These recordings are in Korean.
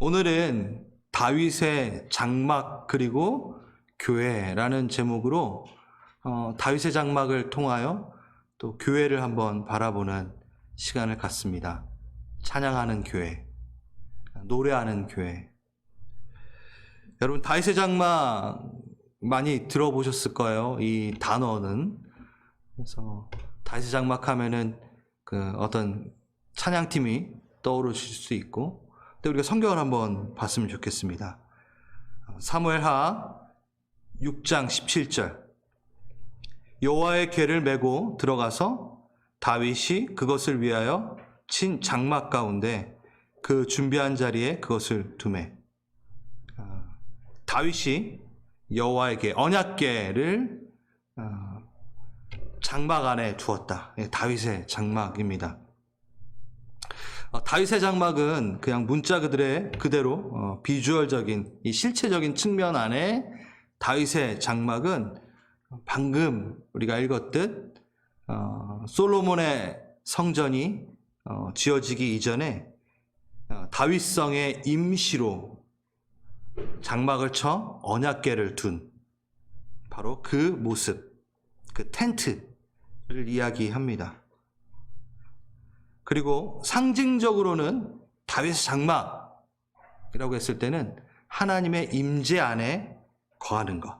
오늘은 다윗의 장막 그리고 교회라는 제목으로 다윗의 장막을 통하여 또 교회를 한번 바라보는 시간을 갖습니다. 찬양하는 교회, 노래하는 교회. 여러분, 다윗의 장막 많이 들어보셨을 거예요. 이 단어는. 그래서 다윗의 장막 하면은 어떤 찬양팀이 떠오르실 수 있고, 또 우리가 성경을 한번 봤으면 좋겠습니다. 사무엘하 6장 17절. 여호와의 궤를 메고 들어가서 다윗이 그것을 위하여 친 장막 가운데 그 준비한 자리에 그것을 두매. 다윗이 여호와의 궤, 언약궤를 장막 안에 두었다. 다윗의 장막입니다. 다윗의 장막은 그냥 문자 그대로 비주얼적인 이 실체적인 측면 안에 다윗의 장막은 방금 우리가 읽었듯 솔로몬의 성전이 지어지기 이전에 다윗성의 임시로 장막을 쳐 언약궤를 둔 바로 그 모습, 그 텐트를 이야기합니다. 그리고 상징적으로는 다윗의 장막이라고 했을 때는 하나님의 임재 안에 거하는 것,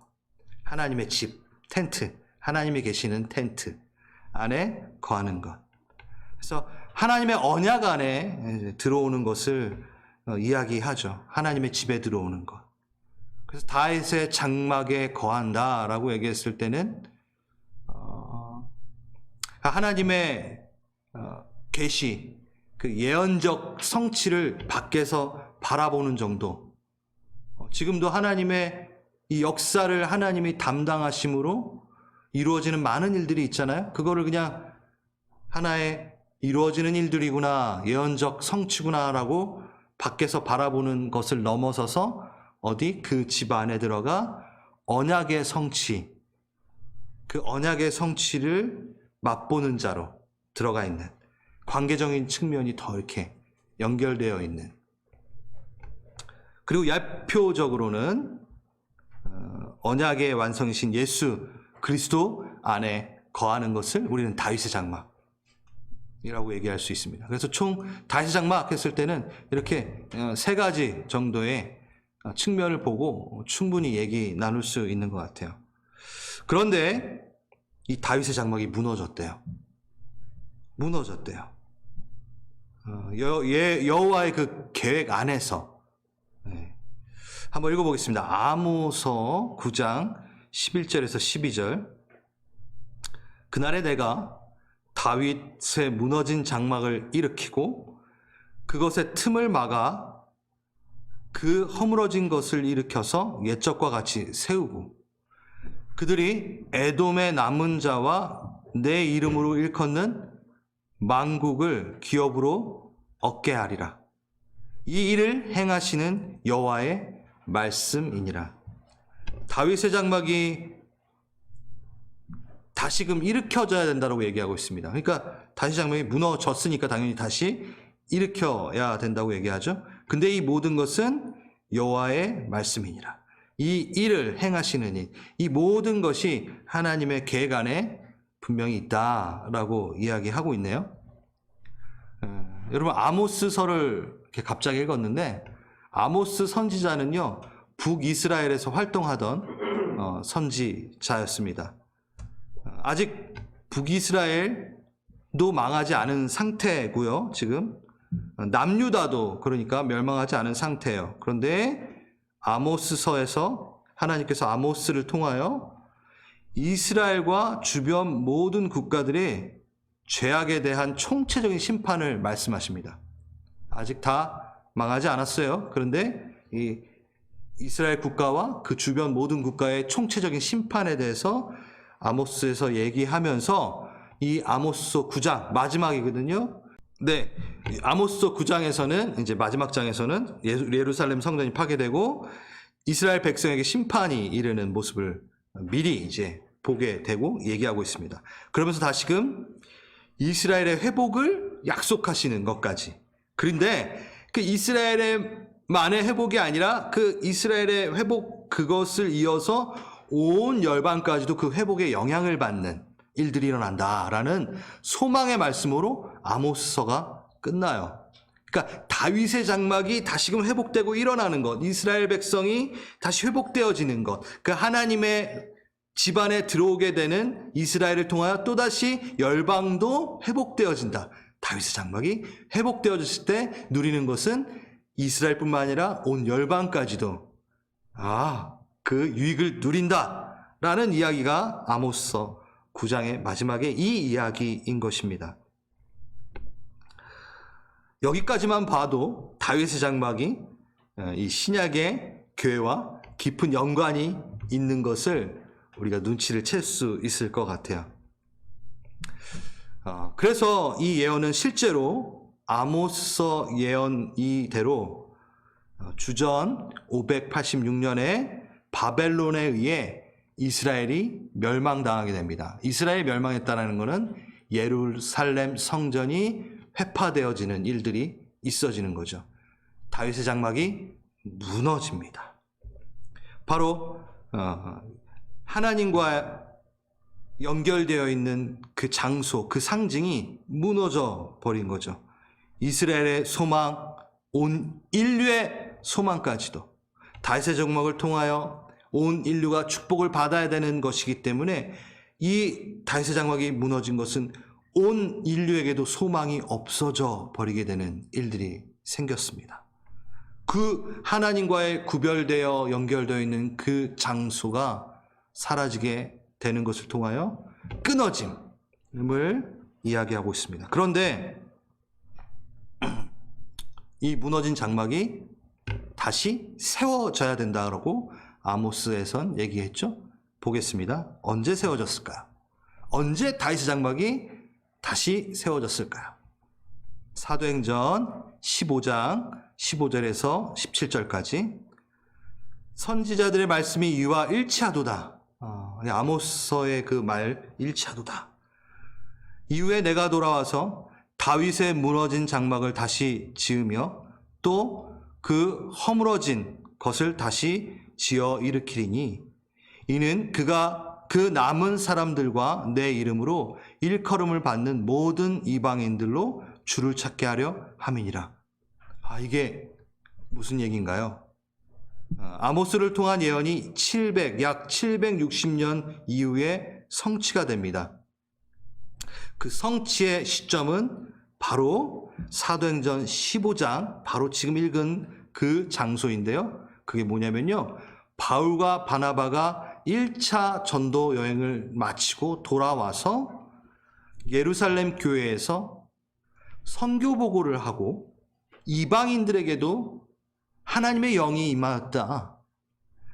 하나님의 집, 텐트, 하나님이 계시는 텐트 안에 거하는 것. 그래서 하나님의 언약 안에 들어오는 것을 이야기하죠. 하나님의 집에 들어오는 것. 그래서 다윗의 장막에 거한다라고 얘기했을 때는 하나님의 계시, 그 예언적 성취를 밖에서 바라보는 정도. 지금도 하나님의 이 역사를 하나님이 담당하심으로 이루어지는 많은 일들이 있잖아요. 그거를 그냥 하나의 이루어지는 일들이구나, 예언적 성취구나라고 밖에서 바라보는 것을 넘어서서 어디 그 집 안에 들어가 언약의 성취, 그 언약의 성취를 맛보는 자로 들어가 있는 관계적인 측면이 더 이렇게 연결되어 있는. 그리고 예표적으로는 언약의 완성이신 예수 그리스도 안에 거하는 것을 우리는 다윗의 장막이라고 얘기할 수 있습니다. 그래서 총 다윗의 장막 했을 때는 이렇게 세 가지 정도의 측면을 보고 충분히 얘기 나눌 수 있는 것 같아요. 그런데 이 다윗의 장막이 무너졌대요. 여호와의 그 계획 안에서. 한번 읽어보겠습니다. 아모서 9장 11절에서 12절. 그날에 내가 다윗의 무너진 장막을 일으키고 그것의 틈을 막아 그 허물어진 것을 일으켜서 옛적과 같이 세우고 그들이 에돔의 남은 자와 내 이름으로 일컫는 만국을 기업으로 얻게 하리라. 이 일을 행하시는 여호와의 말씀이니라. 다윗의 장막이 다시금 일으켜져야 된다고 얘기하고 있습니다. 그러니까 다윗의 장막이 무너졌으니까 당연히 다시 일으켜야 된다고 얘기하죠. 근데 이 모든 것은 여호와의 말씀이니라. 이 일을 행하시는 일, 이 모든 것이 하나님의 계획 안에 분명히 있다라고 이야기하고 있네요. 여러분, 아모스서를 이렇게 갑자기 읽었는데 아모스 선지자는요 북이스라엘에서 활동하던 선지자였습니다. 아직 북이스라엘도 망하지 않은 상태고요. 지금 남유다도 그러니까 멸망하지 않은 상태예요. 그런데 아모스서에서 하나님께서 아모스를 통하여 이스라엘과 주변 모든 국가들의 죄악에 대한 총체적인 심판을 말씀하십니다. 아직 다 망하지 않았어요. 그런데 이 이스라엘 국가와 그 주변 모든 국가의 총체적인 심판에 대해서 아모스에서 얘기하면서 이 아모스서 9장 마지막이거든요. 네, 아모스서 9장에서는 이제 마지막 장에서는 예루살렘 성전이 파괴되고 이스라엘 백성에게 심판이 이르는 모습을 미리 이제 보게 되고 얘기하고 있습니다. 그러면서 다시금 이스라엘의 회복을 약속하시는 것까지. 그런데 그 이스라엘의 만의 회복이 아니라 그 이스라엘의 회복, 그것을 이어서 온 열방까지도 그 회복에 영향을 받는 일들이 일어난다라는 소망의 말씀으로 아모스서가 끝나요. 그러니까 다윗의 장막이 다시금 회복되고 일어나는 것, 이스라엘 백성이 다시 회복되어지는 것, 그 하나님의 집안에 들어오게 되는 이스라엘을 통하여 또다시 열방도 회복되어진다. 다윗의 장막이 회복되어졌을 때 누리는 것은 이스라엘뿐만 아니라 온 열방까지도 그 유익을 누린다라는 이야기가 아모스서 9장의 마지막에 이 이야기인 것입니다. 여기까지만 봐도 다윗의 장막이 이 신약의 교회와 깊은 연관이 있는 것을 우리가 눈치를 챌 수 있을 것 같아요. 그래서 이 예언은 실제로 아모스서 예언 이대로 주전 586년에 바벨론에 의해 이스라엘이 멸망당하게 됩니다. 이스라엘이 멸망했다는 것은 예루살렘 성전이 회파되어지는 일들이 있어지는 거죠. 다윗의 장막이 무너집니다. 바로 하나님과 연결되어 있는 그 장소, 그 상징이 무너져 버린 거죠. 이스라엘의 소망, 온 인류의 소망까지도 다윗의 장막을 통하여 온 인류가 축복을 받아야 되는 것이기 때문에 이 다윗의 장막이 무너진 것은 온 인류에게도 소망이 없어져 버리게 되는 일들이 생겼습니다. 그 하나님과의 구별되어 연결되어 있는 그 장소가 사라지게 되는 것을 통하여 끊어짐을 이야기하고 있습니다. 그런데 이 무너진 장막이 다시 세워져야 된다고 아모스에선 얘기했죠. 보겠습니다. 언제 세워졌을까요? 언제 다윗의 장막이 다시 세워졌을까요? 사도행전 15장 15절에서 17절까지 선지자들의 말씀이 이와 일치하도다. 아모스서의 그 말 일치하도다. 이후에 내가 돌아와서 다윗의 무너진 장막을 다시 지으며 또 그 허물어진 것을 다시 지어 일으키리니 이는 그가 그 남은 사람들과 내 이름으로 일컬음을 받는 모든 이방인들로 주를 찾게 하려 함이니라. 이게 무슨 얘기인가요? 아모스를 통한 예언이 약 760년 이후에 성취가 됩니다. 그 성취의 시점은 바로 사도행전 15장, 바로 지금 읽은 그 장소인데요. 그게 뭐냐면요. 바울과 바나바가 1차 전도 여행을 마치고 돌아와서 예루살렘 교회에서 선교 보고를 하고 이방인들에게도 하나님의 영이 임하였다.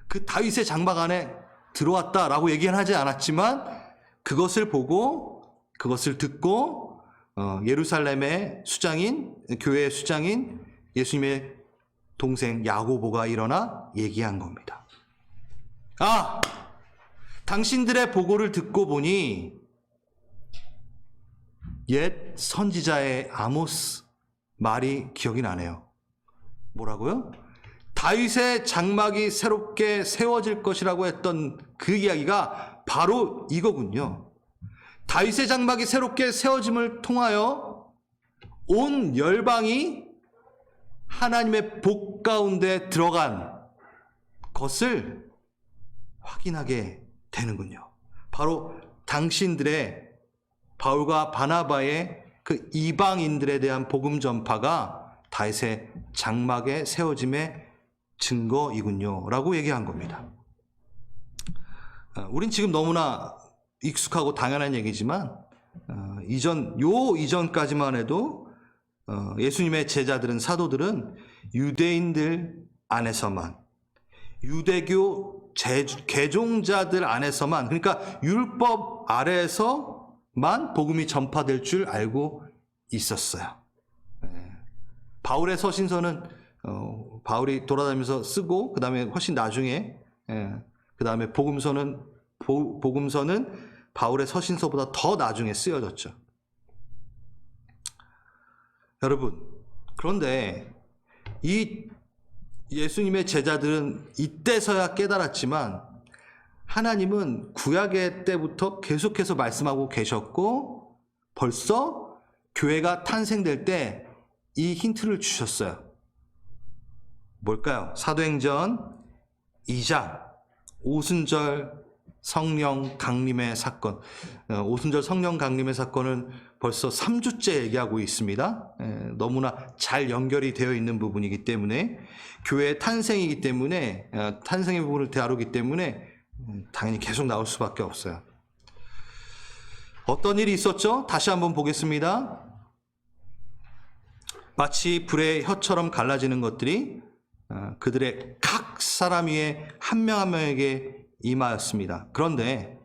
그 다윗의 장막 안에 들어왔다라고 얘기는 하지 않았지만 그것을 보고 그것을 듣고 예루살렘의 수장인, 교회의 수장인 예수님의 동생 야고보가 일어나 얘기한 겁니다. 당신들의 보고를 듣고 보니 옛 선지자의 아모스 말이 기억이 나네요. 뭐라고요? 다윗의 장막이 새롭게 세워질 것이라고 했던 그 이야기가 바로 이거군요. 다윗의 장막이 새롭게 세워짐을 통하여 온 열방이 하나님의 복 가운데 들어간 것을 확인하게 되는군요. 바로 당신들의 바울과 바나바의 그 이방인들에 대한 복음 전파가 다윗의 장막에 세워짐의 증거이군요 라고 얘기한 겁니다. 우린 지금 너무나 익숙하고 당연한 얘기지만 이전까지만 해도 예수님의 제자들은, 사도들은 유대인들 안에서만, 유대교 개종자들 안에서만, 그러니까 율법 아래에서만 복음이 전파될 줄 알고 있었어요. 바울의 서신서는 바울이 돌아다니면서 쓰고 그 다음에 훨씬 나중에 그 다음에 복음서는 바울의 서신서보다 더 나중에 쓰여졌죠. 여러분, 그런데 이 예수님의 제자들은 이때서야 깨달았지만 하나님은 구약의 때부터 계속해서 말씀하고 계셨고 벌써 교회가 탄생될 때 이 힌트를 주셨어요. 뭘까요? 사도행전 2장 오순절 성령 강림의 사건. 오순절 성령 강림의 사건은 벌써 3주째 얘기하고 있습니다. 너무나 잘 연결이 되어 있는 부분이기 때문에 교회의 탄생이기 때문에 탄생의 부분을 다루기 때문에 당연히 계속 나올 수밖에 없어요. 어떤 일이 있었죠? 다시 한번 보겠습니다. 마치 불의 혀처럼 갈라지는 것들이 그들의 각 사람 위에 한 명 한 명에게 임하였습니다. 그런데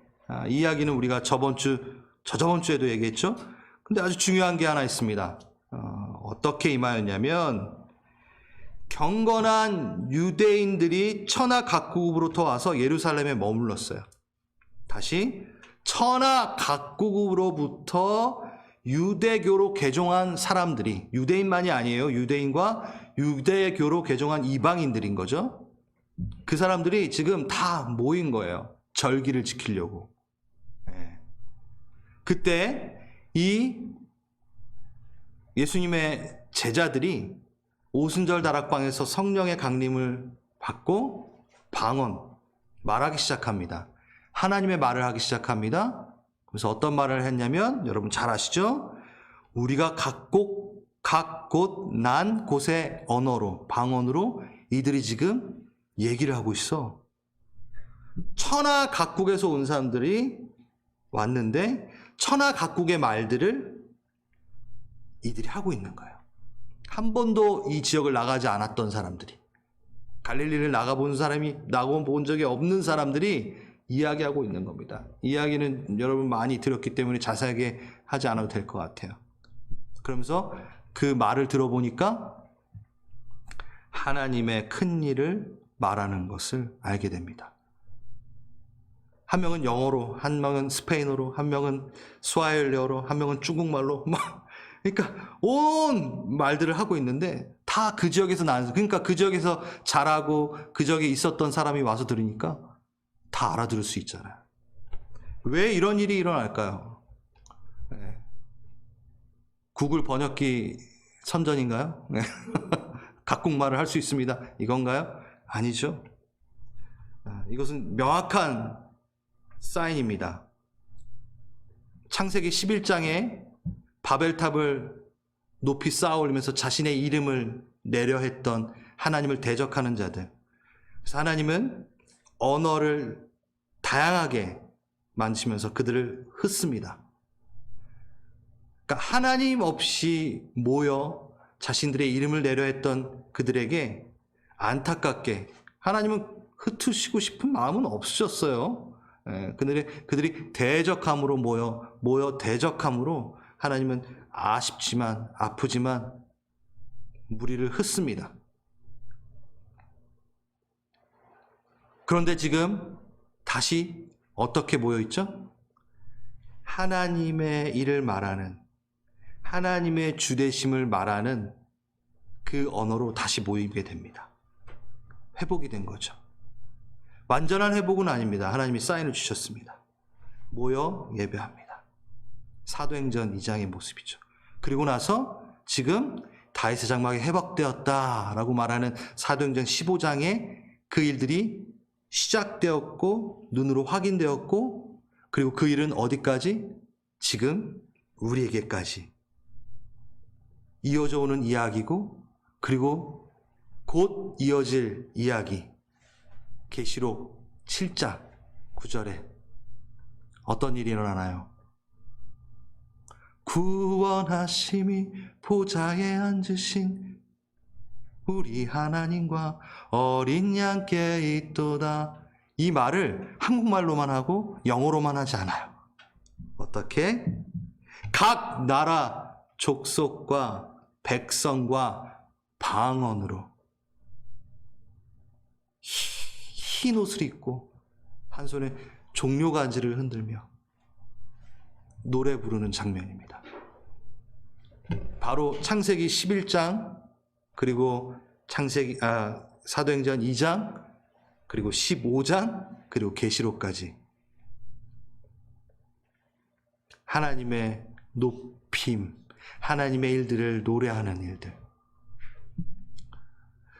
이 이야기는 우리가 저저번 주에도 얘기했죠. 근데 아주 중요한 게 하나 있습니다. 어떻게 임하였냐면 경건한 유대인들이 천하 각국으로부터 와서 예루살렘에 머물렀어요. 다시 천하 각국으로부터 유대교로 개종한 사람들이, 유대인만이 아니에요. 유대인과 유대교로 개종한 이방인들인 거죠. 그 사람들이 지금 다 모인 거예요. 절기를 지키려고. 그때 이 예수님의 제자들이 오순절 다락방에서 성령의 강림을 받고 말하기 시작합니다. 하나님의 말을 하기 시작합니다. 그래서 어떤 말을 했냐면 여러분 잘 아시죠? 우리가 각 곳 난 곳의 언어로, 방언으로 이들이 지금 얘기를 하고 있어. 천하 각국에서 온 사람들이 왔는데 천하 각국의 말들을 이들이 하고 있는 거예요. 한 번도 이 지역을 나가지 않았던 사람들이, 갈릴리를 나가본 적이 없는 사람들이 이야기하고 있는 겁니다. 이야기는 여러분 많이 들었기 때문에 자세하게 하지 않아도 될 것 같아요. 그러면서 그 말을 들어보니까 하나님의 큰 일을 말하는 것을 알게 됩니다. 한 명은 영어로, 한 명은 스페인어로, 한 명은 스와힐리어로, 한 명은 중국말로 그러니까 온 말들을 하고 있는데 다 그 지역에서 그러니까 그 지역에서 자라고 그 지역에 있었던 사람이 와서 들으니까 다 알아들을 수 있잖아요. 왜 이런 일이 일어날까요? 구글 번역기 선전인가요? 각국말을 할 수 있습니다. 이건가요? 아니죠. 이것은 명확한 사인입니다. 창세기 11장에 바벨탑을 높이 쌓아 올리면서 자신의 이름을 내려 했던 하나님을 대적하는 자들. 그래서 하나님은 언어를 다양하게 만드시면서 그들을 흩습니다. 그러니까 하나님 없이 모여 자신들의 이름을 내려 했던 그들에게 안타깝게 하나님은 흩으시고 싶은 마음은 없으셨어요. 그들이 대적함으로 모여 대적함으로 하나님은 아쉽지만 아프지만 무리를 흩습니다. 그런데 지금 다시 어떻게 모여 있죠? 하나님의 일을 말하는, 하나님의 주되심을 말하는 그 언어로 다시 모이게 됩니다. 회복이 된 거죠. 완전한 회복은 아닙니다. 하나님이 사인을 주셨습니다. 모여 예배합니다. 사도행전 2장의 모습이죠. 그리고 나서 지금 다윗의 장막이 회복되었다라고 말하는 사도행전 15장에 그 일들이 시작되었고 눈으로 확인되었고 그리고 그 일은 어디까지? 지금 우리에게까지 이어져 오는 이야기고 그리고 곧 이어질 이야기 계시록 7장 9절에 어떤 일이 일어나나요? 구원하심이 보좌에 앉으신 우리 하나님과 어린 양께 있도다. 이 말을 한국말로만 하고 영어로만 하지 않아요. 어떻게? 각 나라 족속과 백성과 방언으로 흰 옷을 입고 한 손에 종려간지를 흔들며 노래 부르는 장면입니다. 바로 창세기 11장 그리고 사도행전 2장, 그리고 15장, 그리고 계시록까지 하나님의 높임, 하나님의 일들을 노래하는 일들.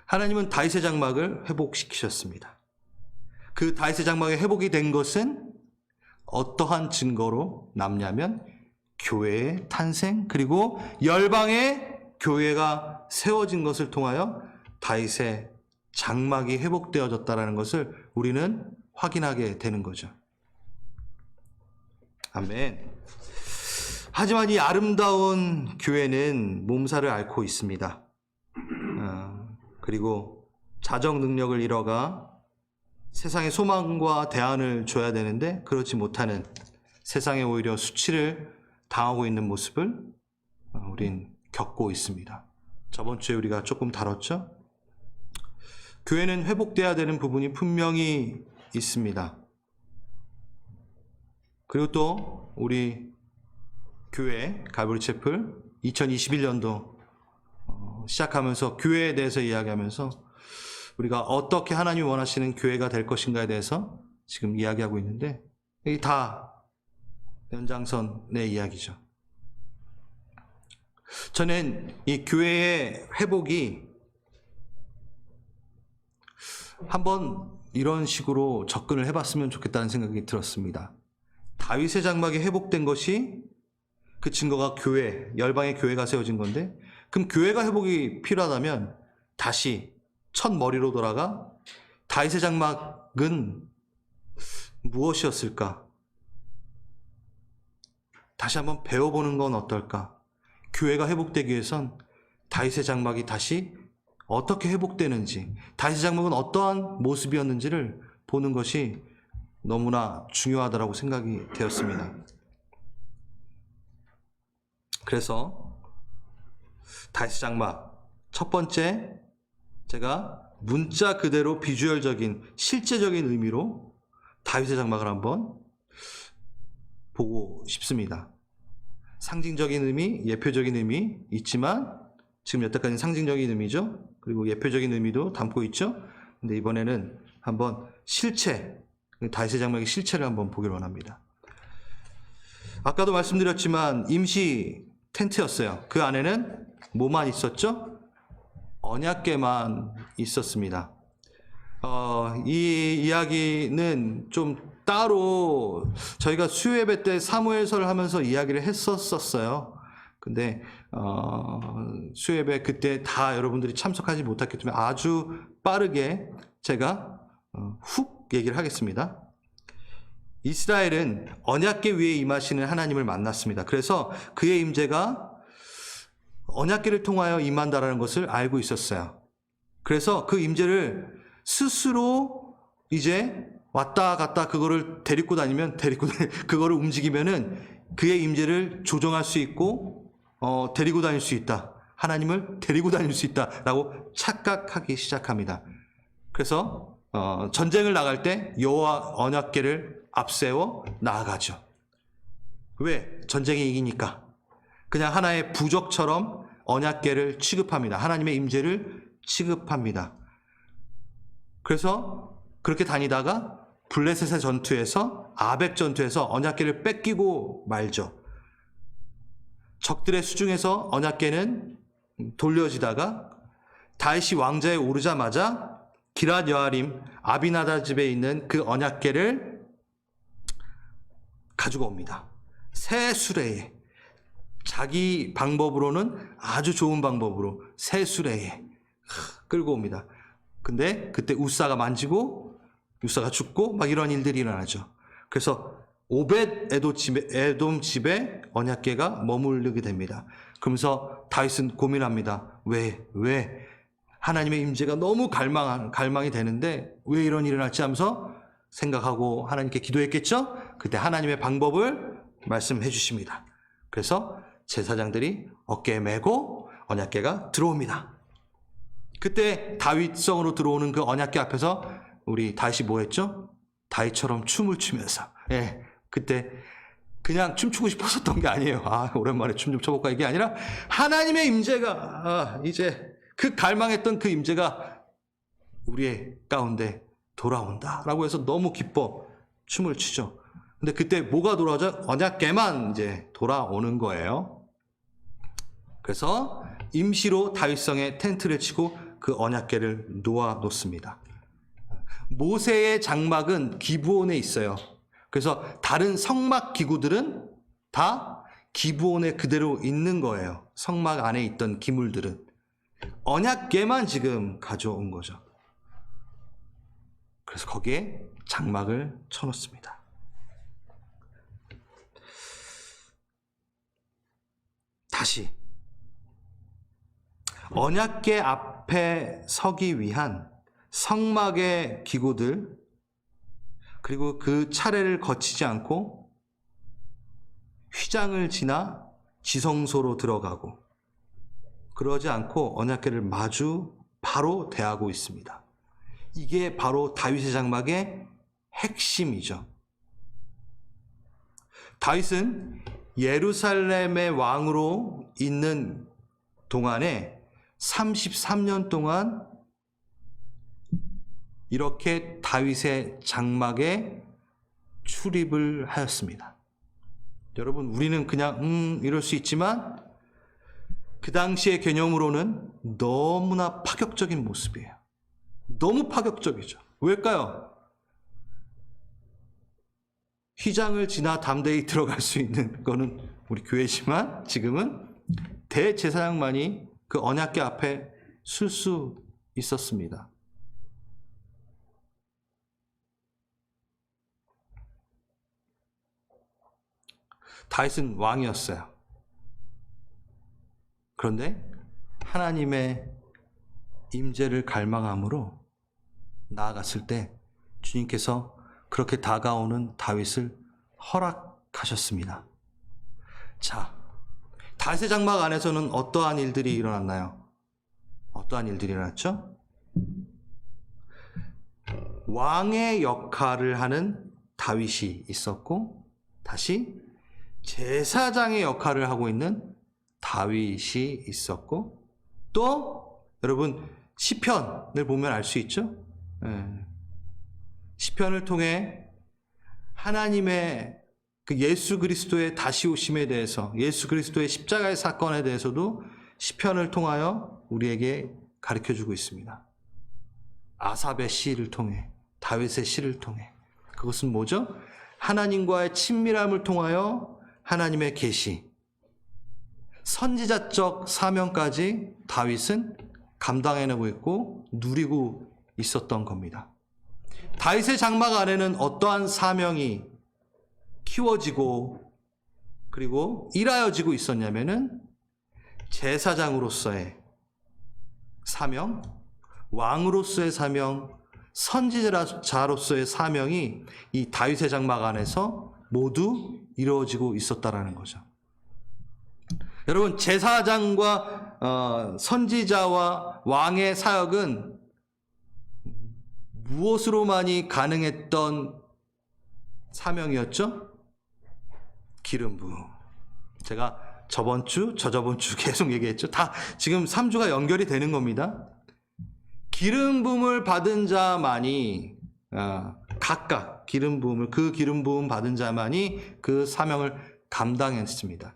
하나님은 다윗의 장막을 회복시키셨습니다. 그 다윗의 장막이 회복이 된 것은 어떠한 증거로 남냐면 교회의 탄생, 그리고 열방의 교회가 세워진 것을 통하여 다윗의 장막이 회복되어졌다는 것을 우리는 확인하게 되는 거죠. 아멘. 하지만 이 아름다운 교회는 몸살을 앓고 있습니다. 그리고 자정 능력을 잃어가 세상의 소망과 대안을 줘야 되는데 그렇지 못하는, 세상에 오히려 수치를 당하고 있는 모습을 우린 겪고 있습니다. 저번 주에 우리가 조금 다뤘죠? 교회는 회복돼야 되는 부분이 분명히 있습니다. 그리고 또 우리 교회 갈보리 채플 2021년도 시작하면서 교회에 대해서 이야기하면서 우리가 어떻게 하나님이 원하시는 교회가 될 것인가에 대해서 지금 이야기하고 있는데, 이게 다 연장선의 이야기죠. 저는 이 교회의 회복이 한번 이런 식으로 접근을 해봤으면 좋겠다는 생각이 들었습니다. 다윗의 장막이 회복된 것이 그 증거가 교회, 열방의 교회가 세워진 건데, 그럼 교회가 회복이 필요하다면 다시 첫 머리로 돌아가 다윗의 장막은 무엇이었을까? 다시 한번 배워보는 건 어떨까? 교회가 회복되기 위해선 다윗의 장막이 다시 어떻게 회복되는지, 다윗의 장막은 어떠한 모습이었는지를 보는 것이 너무나 중요하다고 생각이 되었습니다. 그래서 다윗의 장막, 첫 번째, 제가 문자 그대로 비주얼적인 실제적인 의미로 다윗의 장막을 한번 보고 싶습니다. 상징적인 의미, 예표적인 의미 있지만 지금 여태까지는 상징적인 의미죠. 그리고 예표적인 의미도 담고 있죠. 근데 이번에는 한번 실체, 다윗의 장막의 실체를 한번 보기를 원합니다. 아까도 말씀드렸지만 임시 텐트였어요. 그 안에는 뭐만 있었죠? 언약궤만 있었습니다. 이 이야기는 좀 따로 저희가 수요예배 때 사무엘서를 하면서 이야기를 했었어요. 근데 수요예배 그때 다 여러분들이 참석하지 못했기 때문에 아주 빠르게 제가 훅 얘기를 하겠습니다. 이스라엘은 언약궤 위에 임하시는 하나님을 만났습니다. 그래서 그의 임재가 언약궤를 통하여 임한다라는 것을 알고 있었어요. 그래서 그 임재를 스스로 이제 왔다 갔다 그거를 그거를 움직이면은 그의 임재를 조정할 수 있고 데리고 다닐 수 있다. 하나님을 데리고 다닐 수 있다라고 착각하기 시작합니다. 그래서 전쟁을 나갈 때 여호와 언약궤를 앞세워 나아가죠. 왜? 전쟁에 이기니까. 그냥 하나의 부적처럼 언약궤를 취급합니다. 하나님의 임재를 취급합니다. 그래서 그렇게 다니다가 블레셋의 전투에서, 아벡 전투에서 언약궤를 뺏기고 말죠. 적들의 수중에서 언약궤는 돌려지다가 다윗이 왕좌에 오르자마자 기럇 여아림 아비나답 집에 있는 그 언약궤를 가지고 옵니다. 새 수레에, 자기 방법으로는 아주 좋은 방법으로 새 수레에 끌고 옵니다. 근데 그때 우사가 만지고 우사가 죽고 막 이런 일들이 일어나죠. 그래서 오벳 에돔 집에 언약궤가 머무르게 됩니다. 그러면서 다윗은 고민합니다. 왜 하나님의 임재가 너무 갈망이 되는데 왜 이런 일이 일어났지 하면서 생각하고 하나님께 기도했겠죠? 그때 하나님의 방법을 말씀해 주십니다. 그래서 제사장들이 어깨에 메고 언약궤가 들어옵니다. 그때 다윗성으로 들어오는 그 언약궤 앞에서 우리 다윗이 뭐 했죠? 다윗처럼 춤을 추면서, 그때 그냥 춤추고 싶었었던 게 아니에요. 오랜만에 춤 좀 춰볼까 이게 아니라 하나님의 임재가 이제 그 갈망했던 그 임재가 우리의 가운데 돌아온다 라고 해서 너무 기뻐 춤을 추죠. 근데 그때 뭐가 돌아오죠? 언약궤만 이제 돌아오는 거예요. 그래서 임시로 다윗성에 텐트를 치고 그 언약궤를 놓아 놓습니다. 모세의 장막은 기브온에 있어요. 그래서 다른 성막 기구들은 다 기브온에 그대로 있는 거예요. 성막 안에 있던 기물들은. 언약궤만 지금 가져온 거죠. 그래서 거기에 장막을 쳐놓습니다. 다시 언약궤 앞에 서기 위한 성막의 기구들, 그리고 그 차례를 거치지 않고 휘장을 지나 지성소로 들어가고, 그러지 않고 언약궤를 마주 바로 대하고 있습니다. 이게 바로 다윗의 장막의 핵심이죠. 다윗은 예루살렘의 왕으로 있는 동안에 33년 동안 이렇게 다윗의 장막에 출입을 하였습니다. 여러분, 우리는 그냥 이럴 수 있지만 그 당시의 개념으로는 너무나 파격적인 모습이에요. 너무 파격적이죠. 왜일까요? 휘장을 지나 담대히 들어갈 수 있는 거는 우리 교회지만 지금은 대제사장만이 그 언약궤 앞에 설 수 있었습니다. 다윗은 왕이었어요. 그런데 하나님의 임재를 갈망함으로 나아갔을 때 주님께서 그렇게 다가오는 다윗을 허락하셨습니다. 자, 다윗의 장막 안에서는 어떠한 일들이 일어났나요? 어떠한 일들이 일어났죠? 왕의 역할을 하는 다윗이 있었고, 다시 제사장의 역할을 하고 있는 다윗이 있었고, 또 여러분 시편을 보면 알 수 있죠? 시편을 통해 하나님의 그 예수 그리스도의 다시 오심에 대해서, 예수 그리스도의 십자가의 사건에 대해서도 시편을 통하여 우리에게 가르쳐주고 있습니다. 아삽의 시를 통해, 다윗의 시를 통해. 그것은 뭐죠? 하나님과의 친밀함을 통하여 하나님의 계시, 선지자적 사명까지 다윗은 감당해내고 있고 누리고 있었던 겁니다. 다윗의 장막 안에는 어떠한 사명이 키워지고 그리고 일하여지고 있었냐면은 제사장으로서의 사명, 왕으로서의 사명, 선지자로서의 사명이 이 다윗의 장막 안에서 모두 이루어지고 있었다라는 거죠. 여러분, 제사장과 선지자와 왕의 사역은 무엇으로만이 가능했던 사명이었죠? 기름 부음. 제가 저번 주, 저저번 주 계속 얘기했죠. 다 지금 3주가 연결이 되는 겁니다. 기름 부음을 받은 자만이 각각 기름 부음을, 그 기름 부음 받은 자만이 그 사명을 감당했습니다.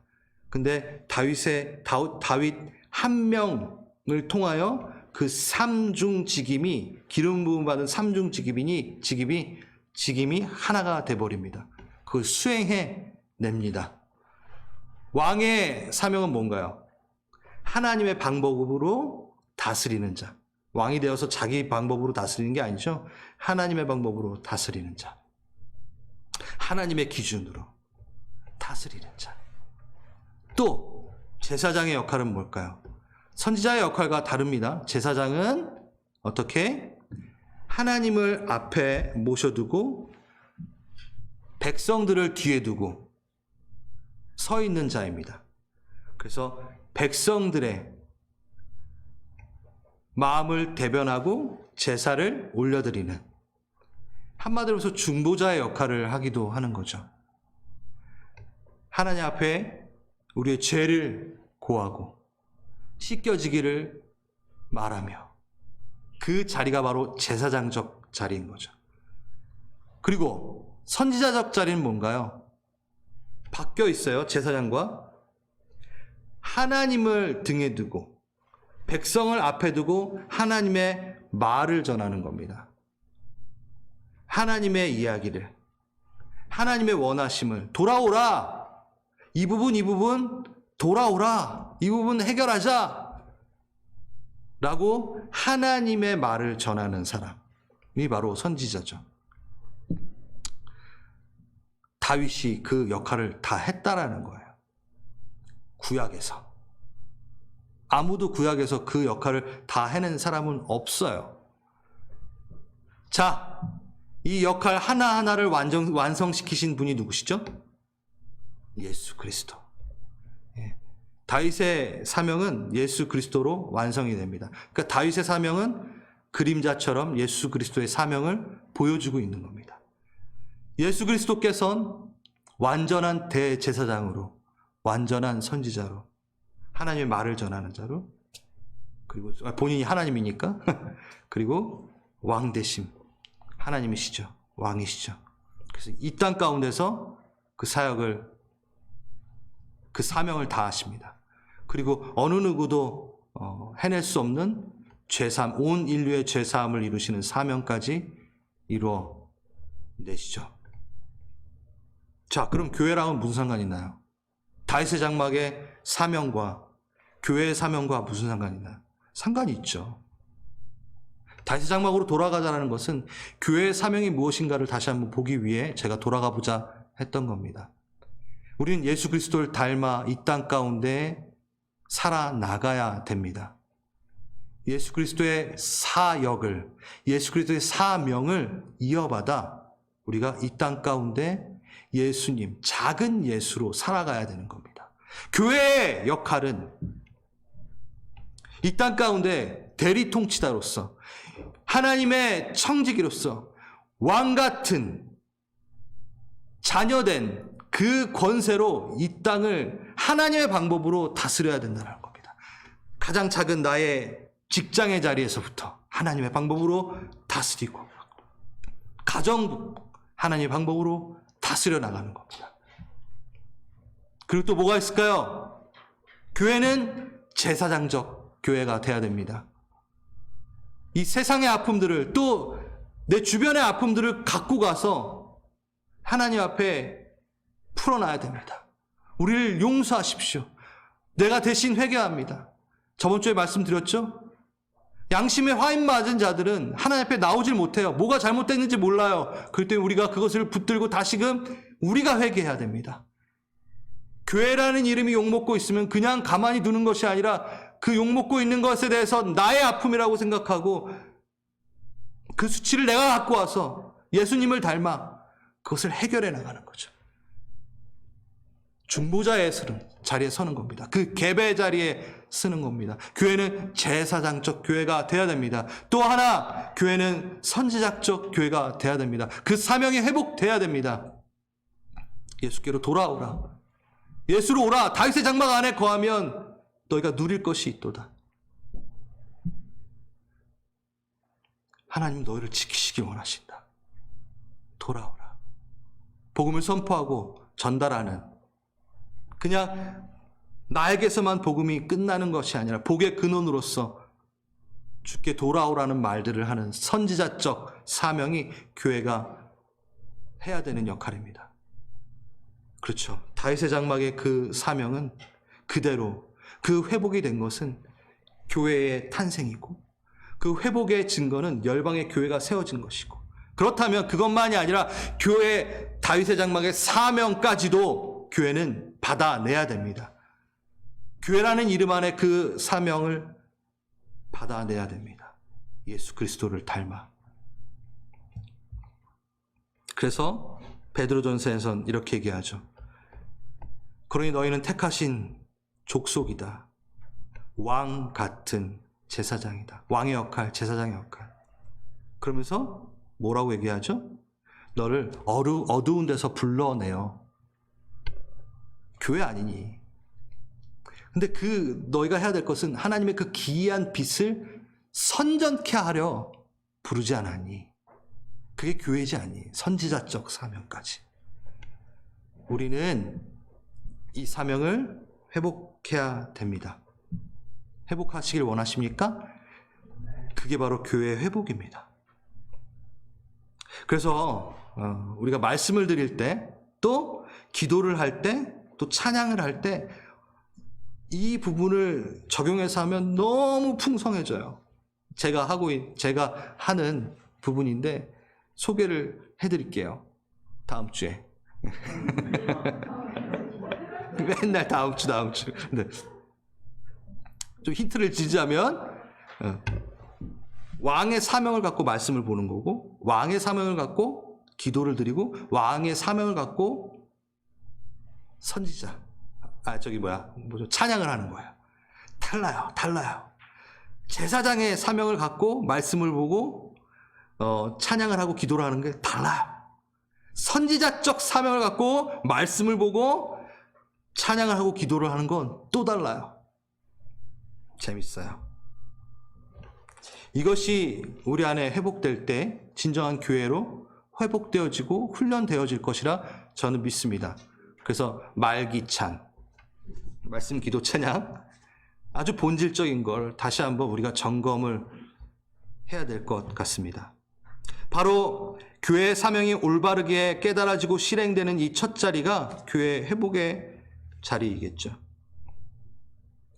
근데 다윗 한 명을 통하여 그 삼중 직임이, 기름 부음 받은 삼중 직임이 하나가 돼 버립니다. 그걸 수행해 냅니다. 왕의 사명은 뭔가요? 하나님의 방법으로 다스리는 자. 왕이 되어서 자기 방법으로 다스리는 게 아니죠. 하나님의 방법으로 다스리는 자. 하나님의 기준으로 다스리는 자. 또 제사장의 역할은 뭘까요? 선지자의 역할과 다릅니다. 제사장은 어떻게? 하나님을 앞에 모셔두고 백성들을 뒤에 두고 서 있는 자입니다. 그래서 백성들의 마음을 대변하고 제사를 올려드리는, 한마디로 해서 중보자의 역할을 하기도 하는 거죠. 하나님 앞에 우리의 죄를 고하고 씻겨지기를 말하며 그 자리가 바로 제사장적 자리인 거죠. 그리고 선지자적 자리는 뭔가요? 바뀌어 있어요. 제사장과 하나님을 등에 두고 백성을 앞에 두고 하나님의 말을 전하는 겁니다. 하나님의 이야기를, 하나님의 원하심을, 돌아오라, 이 부분 돌아오라, 이 부분 해결하자 라고 하나님의 말을 전하는 사람이 바로 선지자죠. 다윗이 그 역할을 다 했다라는 거예요. 구약에서. 아무도 구약에서 그 역할을 다 해낸 사람은 없어요. 자, 이 역할 하나하나를 완성시키신 분이 누구시죠? 예수 그리스도. 다윗의 사명은 예수 그리스도로 완성이 됩니다. 그러니까 다윗의 사명은 그림자처럼 예수 그리스도의 사명을 보여주고 있는 겁니다. 예수 그리스도께서는 완전한 대제사장으로, 완전한 선지자로, 하나님의 말을 전하는 자로, 그리고 본인이 하나님이니까 그리고 왕 대심, 하나님이시죠. 왕이시죠. 그래서 이 땅 가운데서 그 사역을, 그 사명을 다하십니다. 그리고 어느 누구도 해낼 수 없는 죄사함, 온 인류의 죄사함을 이루시는 사명까지 이루어내시죠. 자, 그럼 교회랑은 무슨 상관이 있나요? 다윗의 장막의 사명과 교회의 사명과 무슨 상관이 있나요? 상관이 있죠. 다윗의 장막으로 돌아가자라는 것은 교회의 사명이 무엇인가를 다시 한번 보기 위해 제가 돌아가 보자 했던 겁니다. 우리는 예수 그리스도를 닮아 이 땅 가운데 살아나가야 됩니다. 예수 그리스도의 사역을, 예수 그리스도의 사명을 이어받아 우리가 이 땅 가운데 예수님, 작은 예수로 살아가야 되는 겁니다. 교회의 역할은 이 땅 가운데 대리 통치자로서, 하나님의 청지기로서 왕 같은 자녀된 그 권세로 이 땅을 하나님의 방법으로 다스려야 된다는 겁니다. 가장 작은 나의 직장의 자리에서부터 하나님의 방법으로 다스리고, 가정 하나님의 방법으로 다스려 나가는 겁니다. 그리고 또 뭐가 있을까요? 교회는 제사장적 교회가 돼야 됩니다. 이 세상의 아픔들을, 또 내 주변의 아픔들을 갖고 가서 하나님 앞에 풀어놔야 됩니다. 우리를 용서하십시오. 내가 대신 회개합니다. 저번 주에 말씀드렸죠? 양심에 화인 맞은 자들은 하나님 앞에 나오질 못해요. 뭐가 잘못됐는지 몰라요. 그럴 때 우리가 그것을 붙들고 다시금 우리가 회개해야 됩니다. 교회라는 이름이 욕먹고 있으면 그냥 가만히 두는 것이 아니라 그 욕먹고 있는 것에 대해서 나의 아픔이라고 생각하고 그 수치를 내가 갖고 와서 예수님을 닮아 그것을 해결해 나가는 거죠. 중보자의 자리에 서는 겁니다. 그 계배 자리에 쓰는 겁니다. 교회는 제사장적 교회가 돼야 됩니다. 또 하나, 교회는 선지자적 교회가 돼야 됩니다. 그 사명이 회복돼야 됩니다. 예수께로 돌아오라. 예수로 오라. 다윗의 장막 안에 거하면 너희가 누릴 것이 있도다. 하나님 너희를 지키시기 원하신다. 돌아오라. 복음을 선포하고 전달하는, 그냥 나에게서만 복음이 끝나는 것이 아니라 복의 근원으로서 주께 돌아오라는 말들을 하는 선지자적 사명이 교회가 해야 되는 역할입니다. 그렇죠. 다윗의 장막의 그 사명은 그대로, 그 회복이 된 것은 교회의 탄생이고, 그 회복의 증거는 열방의 교회가 세워진 것이고, 그렇다면 그것만이 아니라 교회 다윗의 장막의 사명까지도 교회는 받아내야 됩니다. 교회라는 이름 안에 그 사명을 받아내야 됩니다. 예수 그리스도를 닮아. 그래서 베드로전서에선 이렇게 얘기하죠. 그러니 너희는 택하신 족속이다. 왕 같은 제사장이다. 왕의 역할, 제사장의 역할. 그러면서 뭐라고 얘기하죠? 너를 어두운 데서 불러내어. 교회 아니니. 근데 너희가 해야 될 것은 하나님의 그 기이한 빛을 선전케 하려 부르지 않았니? 그게 교회지 않니? 선지자적 사명까지. 우리는 이 사명을 회복해야 됩니다. 회복하시길 원하십니까? 그게 바로 교회의 회복입니다. 그래서 우리가 말씀을 드릴 때, 또 기도를 할 때, 또 찬양을 할 때 이 부분을 적용해서 하면 너무 풍성해져요. 제가 하는 부분인데 소개를 해드릴게요. 다음 주에. 맨날 다음 주. 네. 좀 힌트를 주자면 왕의 사명을 갖고 말씀을 보는 거고, 왕의 사명을 갖고 기도를 드리고, 왕의 사명을 갖고 찬양을 하는 거예요. 달라요. 제사장의 사명을 갖고 말씀을 보고 찬양을 하고 기도를 하는 게 달라요. 선지자적 사명을 갖고 말씀을 보고 찬양을 하고 기도를 하는 건 또 달라요. 재밌어요. 이것이 우리 안에 회복될 때 진정한 교회로 회복되어지고 훈련되어질 것이라 저는 믿습니다. 그래서 말기찬, 말씀, 기도, 찬양, 아주 본질적인 걸 다시 한번 우리가 점검을 해야 될 것 같습니다. 바로 교회의 사명이 올바르게 깨달아지고 실행되는 이 첫 자리가 교회 회복의 자리이겠죠.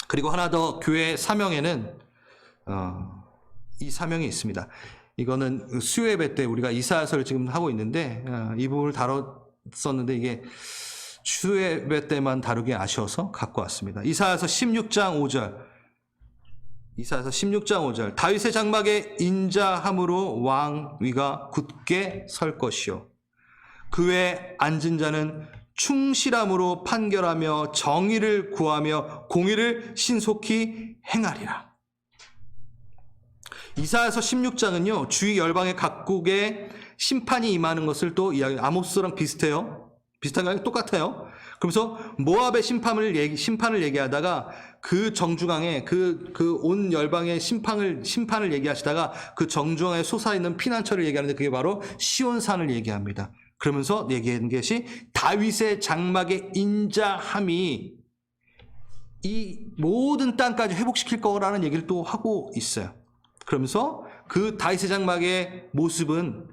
그리고 하나 더, 교회 사명에는 이 사명이 있습니다. 이거는 수요 예배 때 우리가 이사야서를 지금 하고 있는데 이 부분을 다뤘었는데 이게 수요 예배 때만 다루기 아쉬워서 갖고 왔습니다. 이사야서 16장 5절. 다윗의 장막에 인자함으로 왕위가 굳게 설 것이요, 그 외에 앉은 자는 충실함으로 판결하며 정의를 구하며 공의를 신속히 행하리라. 이사야서 16장은요, 주위 열방의 각국에 심판이 임하는 것을 또 이야기해요. 아모스랑 비슷해요. 비슷한 거 똑같아요. 그러면서 모압의 심판을 얘기하다가 그 정중앙에 그 온 열방의 심판을 얘기하시다가 그 정중앙에 솟아있는 피난처를 얘기하는데 그게 바로 시온산을 얘기합니다. 그러면서 얘기하는 것이 다윗의 장막의 인자함이 이 모든 땅까지 회복시킬 거라는 얘기를 또 하고 있어요. 그러면서 그 다윗의 장막의 모습은,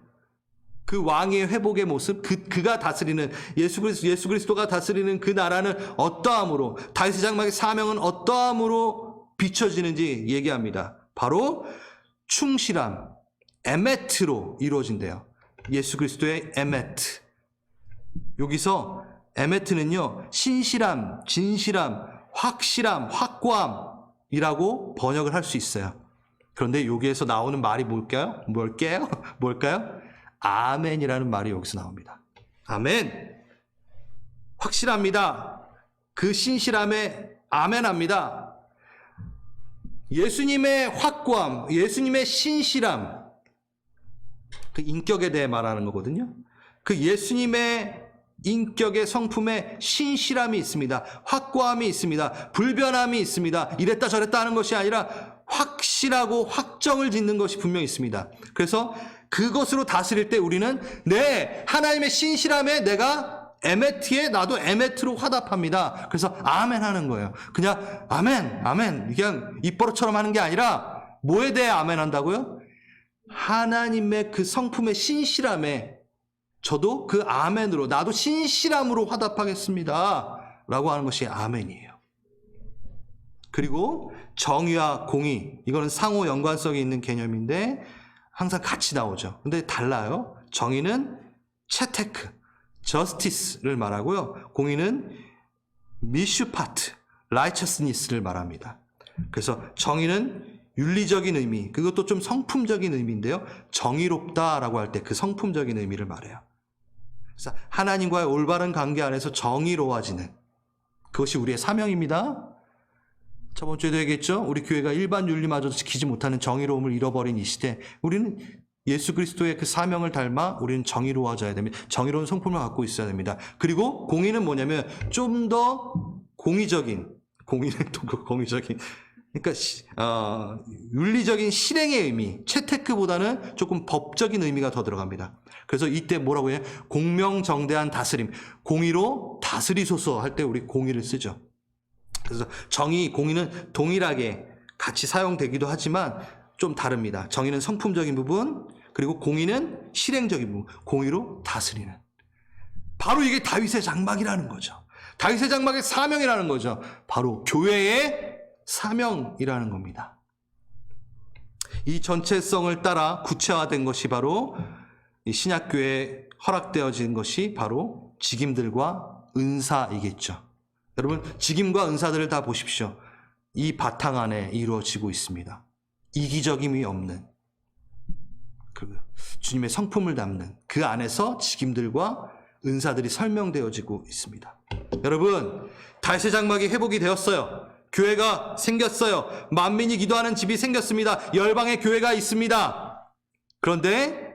그 왕의 회복의 모습, 그가 다스리는 예수 그리스도가 다스리는 그 나라는 어떠함으로, 다윗의 장막의 사명은 어떠함으로 비춰지는지 얘기합니다. 바로 충실함, 에메트로 이루어진대요. 예수 그리스도의 에메트. 여기서 에메트는요, 신실함, 진실함, 확실함, 확고함이라고 번역을 할 수 있어요. 그런데 여기에서 나오는 말이 뭘까요? 아멘이라는 말이 여기서 나옵니다. 아멘. 확실합니다. 그 신실함에 아멘합니다. 예수님의 확고함, 예수님의 신실함, 그 인격에 대해 말하는 거거든요. 그 예수님의 인격의 성품에 신실함이 있습니다. 확고함이 있습니다. 불변함이 있습니다. 이랬다 저랬다 하는 것이 아니라 확실하고 확정을 짓는 것이 분명히 있습니다. 그래서 그것으로 다스릴 때 우리는 하나님의 신실함에 내가 에메트에 나도 에메트로 화답합니다. 그래서 아멘 하는 거예요. 그냥 아멘 그냥 입버릇처럼 하는 게 아니라 뭐에 대해 아멘 한다고요? 하나님의 그 성품의 신실함에 저도 그 아멘으로, 나도 신실함으로 화답하겠습니다 라고 하는 것이 아멘이에요. 그리고 정의와 공의, 이거는 상호 연관성이 있는 개념인데 항상 같이 나오죠. 근데 달라요. 정의는 채테크, 저스티스를 말하고요, 공의는 미슈파트, 라이처스니스를 말합니다. 그래서 정의는 윤리적인 의미, 그것도 좀 성품적인 의미인데요, 정의롭다라고 할 때 그 성품적인 의미를 말해요. 그래서 하나님과의 올바른 관계 안에서 정의로워지는, 그것이 우리의 사명입니다. 저번 주에도 얘기했죠. 우리 교회가 일반 윤리마저도 지키지 못하는 정의로움을 잃어버린 이 시대, 우리는 예수 그리스도의 그 사명을 닮아 우리는 정의로워져야 됩니다. 정의로운 성품을 갖고 있어야 됩니다. 그리고 공의는 뭐냐면 좀 더 공의적인, 공의는 또 공의적인, 그러니까 윤리적인 실행의 의미, 채테크보다는 조금 법적인 의미가 더 들어갑니다. 그래서 이때 뭐라고 해요? 공명정대한 다스림, 공의로 다스리소서 할 때 우리 공의를 쓰죠. 그래서 정의, 공의는 동일하게 같이 사용되기도 하지만 좀 다릅니다. 정의는 성품적인 부분, 그리고 공의는 실행적인 부분, 공의로 다스리는. 바로 이게 다윗의 장막이라는 거죠. 다윗의 장막의 사명이라는 거죠. 바로 교회의 사명이라는 겁니다. 이 전체성을 따라 구체화된 것이 바로 이 신약교회에 허락되어진 것이 바로 직임들과 은사이겠죠. 여러분, 직임과 은사들을 다 보십시오. 이 바탕 안에 이루어지고 있습니다. 이기적임이 없는 주님의 성품을 담는 그 안에서 직임들과 은사들이 설명되어지고 있습니다. 여러분, 다윗의 장막이 회복이 되었어요. 교회가 생겼어요. 만민이 기도하는 집이 생겼습니다. 열방의 교회가 있습니다. 그런데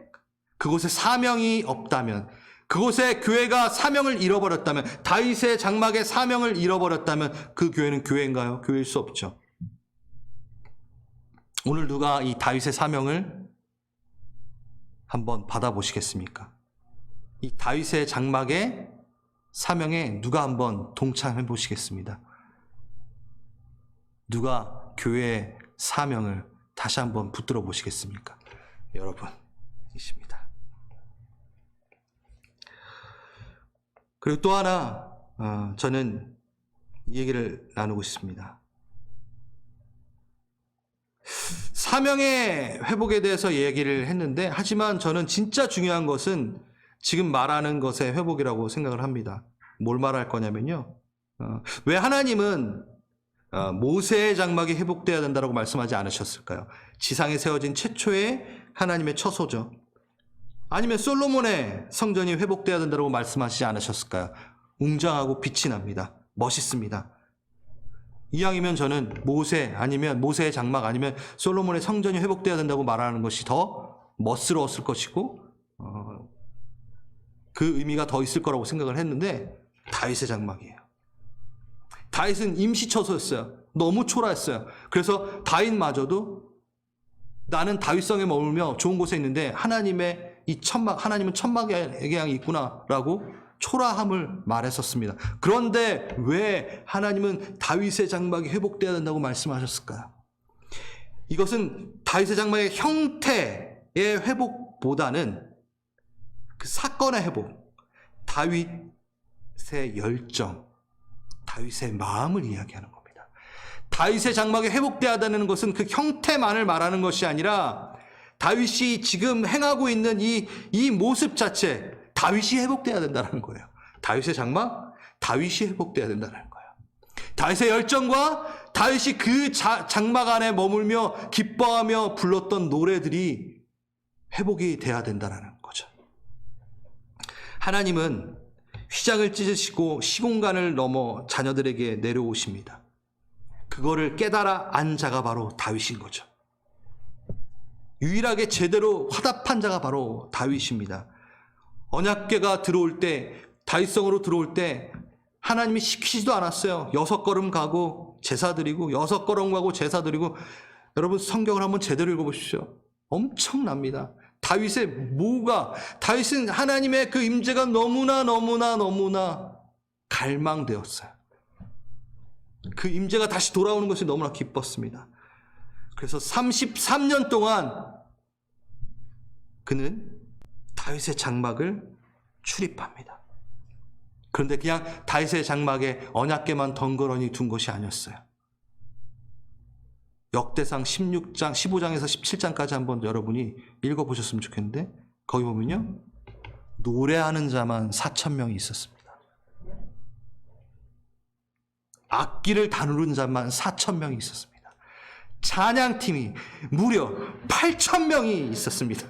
그곳에 사명이 없다면, 그곳에 교회가 사명을 잃어버렸다면, 다윗의 장막의 사명을 잃어버렸다면 그 교회는 교회인가요? 교회일 수 없죠. 오늘 누가 이 다윗의 사명을 한번 받아보시겠습니까? 이 다윗의 장막의 사명에 누가 한번 동참해 보시겠습니다. 누가 교회의 사명을 다시 한번 붙들어 보시겠습니까? 여러분이십니다. 그리고 또 하나 저는 이 얘기를 나누고 싶습니다. 사명의 회복에 대해서 얘기를 했는데, 하지만 저는 진짜 중요한 것은 지금 말하는 것의 회복이라고 생각을 합니다. 뭘 말할 거냐면요. 왜 하나님은 모세의 장막이 회복되어야 된다고 말씀하지 않으셨을까요? 지상에 세워진 최초의 하나님의 처소죠. 아니면 솔로몬의 성전이 회복되어야 된다고 말씀하시지 않으셨을까요? 웅장하고 빛이 납니다. 멋있습니다. 이왕이면 저는 모세 아니면 모세의 장막 아니면 솔로몬의 성전이 회복되어야 된다고 말하는 것이 더 멋스러웠을 것이고 그 의미가 더 있을 거라고 생각을 했는데, 다윗의 장막이에요. 다윗은 임시처소였어요. 너무 초라했어요. 그래서 다윗마저도 나는 다윗성에 머물며 좋은 곳에 있는데 하나님의 이 천막, 하나님은 천막의 양이 있구나라고 초라함을 말했었습니다. 그런데 왜 하나님은 다윗의 장막이 회복되어야 된다고 말씀하셨을까요? 이것은 다윗의 장막의 형태의 회복보다는 그 사건의 회복, 다윗의 열정, 다윗의 마음을 이야기하는 겁니다. 다윗의 장막이 회복되어야 한다는 것은 그 형태만을 말하는 것이 아니라 다윗이 지금 행하고 있는 이 모습 자체, 다윗이 회복되어야 된다는 거예요. 다윗의 장막, 다윗이 회복되어야 된다는 거예요. 다윗의 열정과 다윗이 그 장막 안에 머물며 기뻐하며 불렀던 노래들이 회복이 돼야 된다는 거죠. 하나님은 휘장을 찢으시고 시공간을 넘어 자녀들에게 내려오십니다. 그거를 깨달아 안 자가 바로 다윗인 거죠. 유일하게 제대로 화답한 자가 바로 다윗입니다. 언약궤가 들어올 때, 다윗성으로 들어올 때 하나님이 시키지도 않았어요. 6걸음 가고 제사 드리고 6걸음 가고 제사 드리고. 여러분, 성경을 한번 제대로 읽어보십시오. 엄청납니다. 다윗의 다윗은 하나님의 그 임재가 너무나 갈망되었어요. 그 임재가 다시 돌아오는 것이 너무나 기뻤습니다. 그래서 33년 동안 그는 다윗의 장막을 출입합니다. 그런데 그냥 다윗의 장막에 언약궤만 덩그러니 둔 것이 아니었어요. 역대상 15장에서 17장까지 한번 여러분이 읽어보셨으면 좋겠는데, 거기 보면요, 노래하는 자만 4,000명이 있었습니다. 악기를 다루는 자만 4,000명이 있었습니다. 찬양팀이 무려 8,000명이 있었습니다.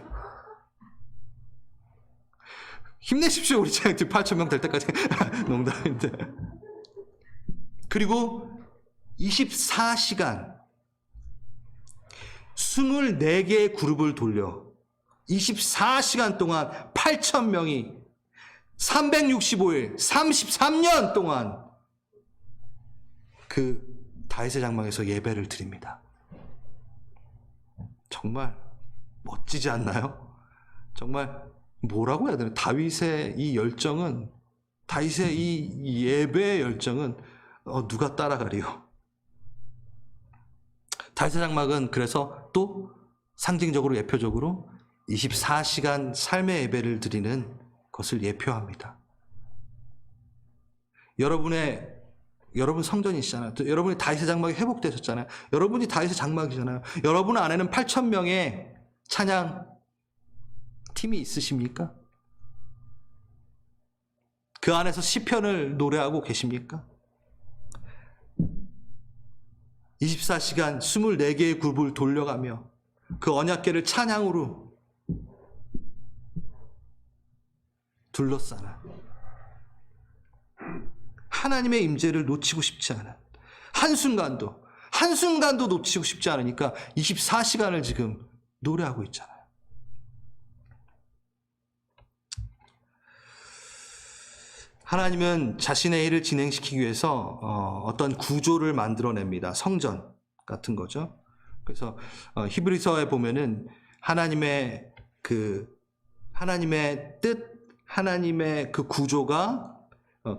힘내십시오, 우리 찬양팀 8,000명 될 때까지. 농담인데. 그리고 24시간 24개의 그룹을 돌려 24시간 동안 8,000명이 365일 33년 동안 그 다윗의 장막에서 예배를 드립니다. 정말 멋지지 않나요? 정말 뭐라고 해야 되나? 다윗의 이 열정은, 다윗의 이 예배의 열정은 누가 따라가리요? 다윗의 장막은 그래서 또 상징적으로 예표적으로 24시간 삶의 예배를 드리는 것을 예표합니다. 여러분 성전이시잖아요. 여러분이 다윗의 장막이 회복되셨잖아요. 여러분이 다윗의 장막이잖아요. 여러분 안에는 8,000명의 찬양 팀이 있으십니까? 그 안에서 시편을 노래하고 계십니까? 24시간 24개의 굽을 돌려가며 그 언약궤를 찬양으로 둘러싸는 하나님의 임재를 놓치고 싶지 않은, 한순간도 놓치고 싶지 않으니까 24시간을 지금 노래하고 있잖아요. 하나님은 자신의 일을 진행시키기 위해서 어떤 구조를 만들어냅니다. 성전 같은 거죠. 그래서 히브리서에 보면은 하나님의 뜻, 하나님의 그 구조가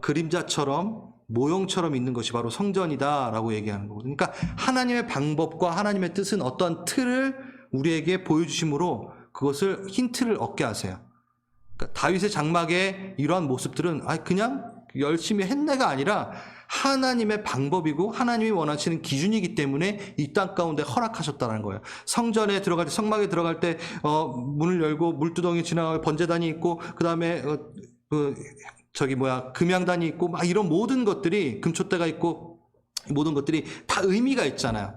그림자처럼 모형처럼 있는 것이 바로 성전이다라고 얘기하는 거거든요. 그러니까 하나님의 방법과 하나님의 뜻은 어떤 틀을 우리에게 보여주심으로 그것을 힌트를 얻게 하세요. 그러니까 다윗의 장막의 이러한 모습들은 그냥 열심히 했네가 아니라 하나님의 방법이고 하나님이 원하시는 기준이기 때문에 이 땅 가운데 허락하셨다는 거예요. 성전에 들어갈 때, 성막에 들어갈 때 문을 열고 물두덩이 지나가고 번제단이 있고 그 다음에 금양단이 있고 막 이런 모든 것들이, 금촛대가 있고 모든 것들이 다 의미가 있잖아요.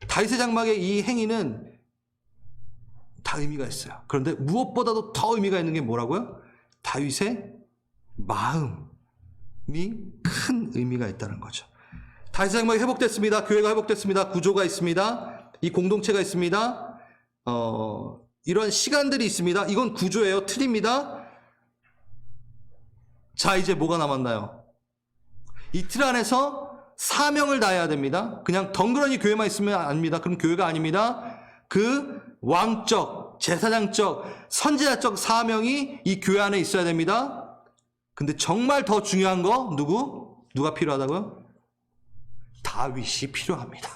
다윗의 장막의 이 행위는 다 의미가 있어요. 그런데 무엇보다도 더 의미가 있는 게 뭐라고요? 다윗의 마음이 큰 의미가 있다는 거죠. 다윗의 장막이 회복됐습니다. 교회가 회복됐습니다. 구조가 있습니다. 이 공동체가 있습니다. 이런 시간들이 있습니다. 이건 구조예요. 틀입니다. 자, 이제 뭐가 남았나요? 이 틀 안에서 사명을 다해야 됩니다. 그냥 덩그러니 교회만 있으면 아닙니다. 그럼 교회가 아닙니다. 그 왕적, 제사장적, 선지자적 사명이 이 교회 안에 있어야 됩니다. 근데 정말 더 중요한 거 누가 필요하다고요? 다윗이 필요합니다.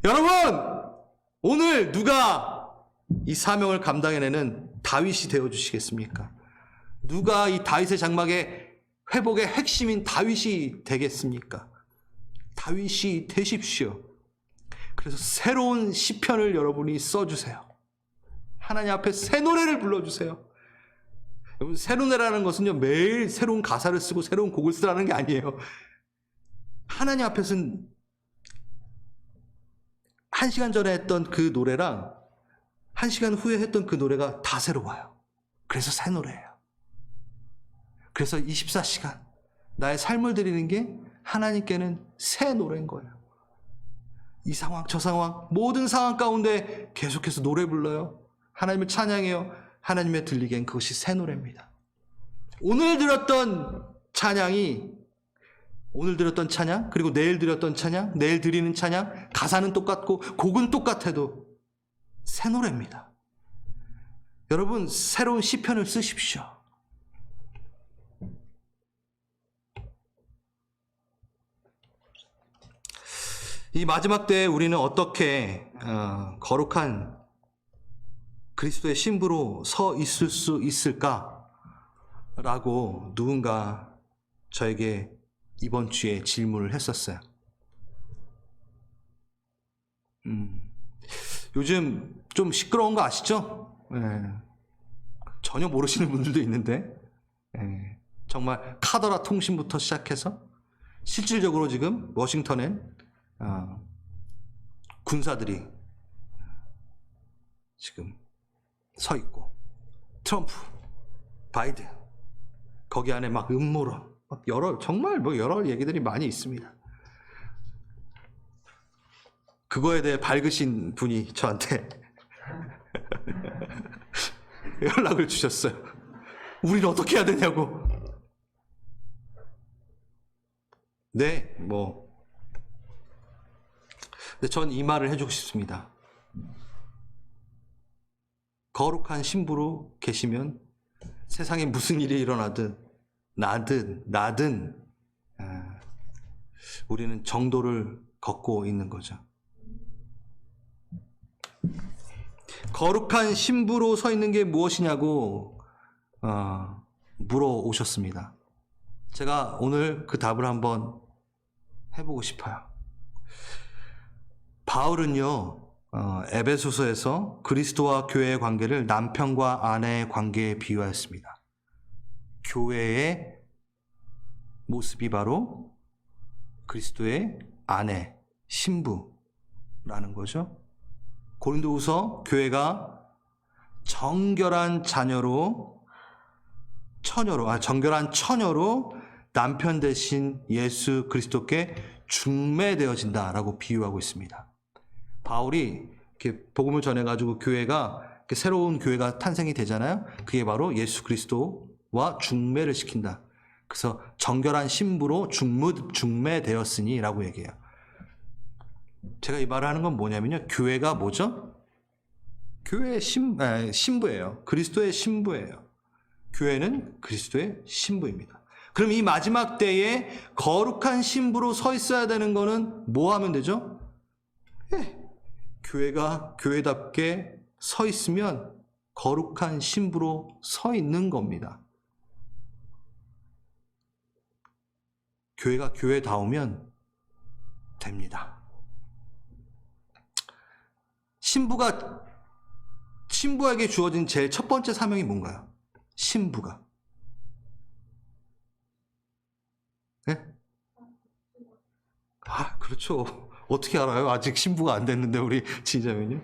여러분, 오늘 누가 이 사명을 감당해내는 다윗이 되어주시겠습니까? 누가 이 다윗의 장막의 회복의 핵심인 다윗이 되겠습니까? 다윗이 되십시오. 그래서 새로운 시편을 여러분이 써주세요. 하나님 앞에 새 노래를 불러주세요. 여러분, 새 노래라는 것은요, 매일 새로운 가사를 쓰고 새로운 곡을 쓰라는 게 아니에요. 하나님 앞에서는 1시간 전에 했던 그 노래랑 1시간 후에 했던 그 노래가 다 새로워요. 그래서 새 노래예요. 그래서 24시간 나의 삶을 드리는 게 하나님께는 새 노래인 거예요. 이 상황, 저 상황, 모든 상황 가운데 계속해서 노래 불러요. 하나님을 찬양해요. 하나님의 들리기엔 그것이 새 노래입니다. 오늘 들었던 찬양, 그리고 내일 드렸던 찬양, 내일 드리는 찬양, 가사는 똑같고 곡은 똑같아도 새 노래입니다. 여러분, 새로운 시편을 쓰십시오. 이 마지막 때에 우리는 어떻게 거룩한 그리스도의 신부로 서 있을 수 있을까라고 누군가 저에게 이번 주에 질문을 했었어요. 요즘 좀 시끄러운 거 아시죠? 전혀 모르시는 분들도 있는데 정말 카더라 통신부터 시작해서 실질적으로 지금 워싱턴엔 군사들이 지금 서 있고, 트럼프, 바이든, 거기 안에 막 음모론, 정말 여러 얘기들이 많이 있습니다. 그거에 대해 밝으신 분이 저한테 연락을 주셨어요. 우리는 어떻게 해야 되냐고. 네, 근데 전 이 말을 해주고 싶습니다. 거룩한 신부로 계시면 세상에 무슨 일이 일어나든 나든 우리는 정도를 걷고 있는 거죠. 거룩한 신부로 서 있는 게 무엇이냐고 물어오셨습니다. 제가 오늘 그 답을 한번 해보고 싶어요. 바울은요, 에베소서에서 그리스도와 교회의 관계를 남편과 아내의 관계에 비유하였습니다. 교회의 모습이 바로 그리스도의 아내, 신부라는 거죠. 고린도후서 교회가 정결한 처녀로 남편 대신 예수 그리스도께 중매되어진다라고 비유하고 있습니다. 바울이 이렇게 복음을 전해가지고 교회가 새로운 교회가 탄생이 되잖아요. 그게 바로 예수 그리스도와 중매를 시킨다. 그래서 정결한 신부로 중매되었으니라고 얘기해요. 제가 이 말을 하는 건 뭐냐면요. 교회가 뭐죠? 교회의 신부예요. 그리스도의 신부예요. 교회는 그리스도의 신부입니다. 그럼 이 마지막 때에 거룩한 신부로 서 있어야 되는 거는 뭐 하면 되죠? 교회가 교회답게 서 있으면 거룩한 신부로 서 있는 겁니다. 교회가 교회다우면 됩니다. 신부에게 주어진 제일 첫 번째 사명이 뭔가요? 신부가. 네? 그렇죠. 어떻게 알아요? 아직 신부가 안 됐는데 우리 지자매님.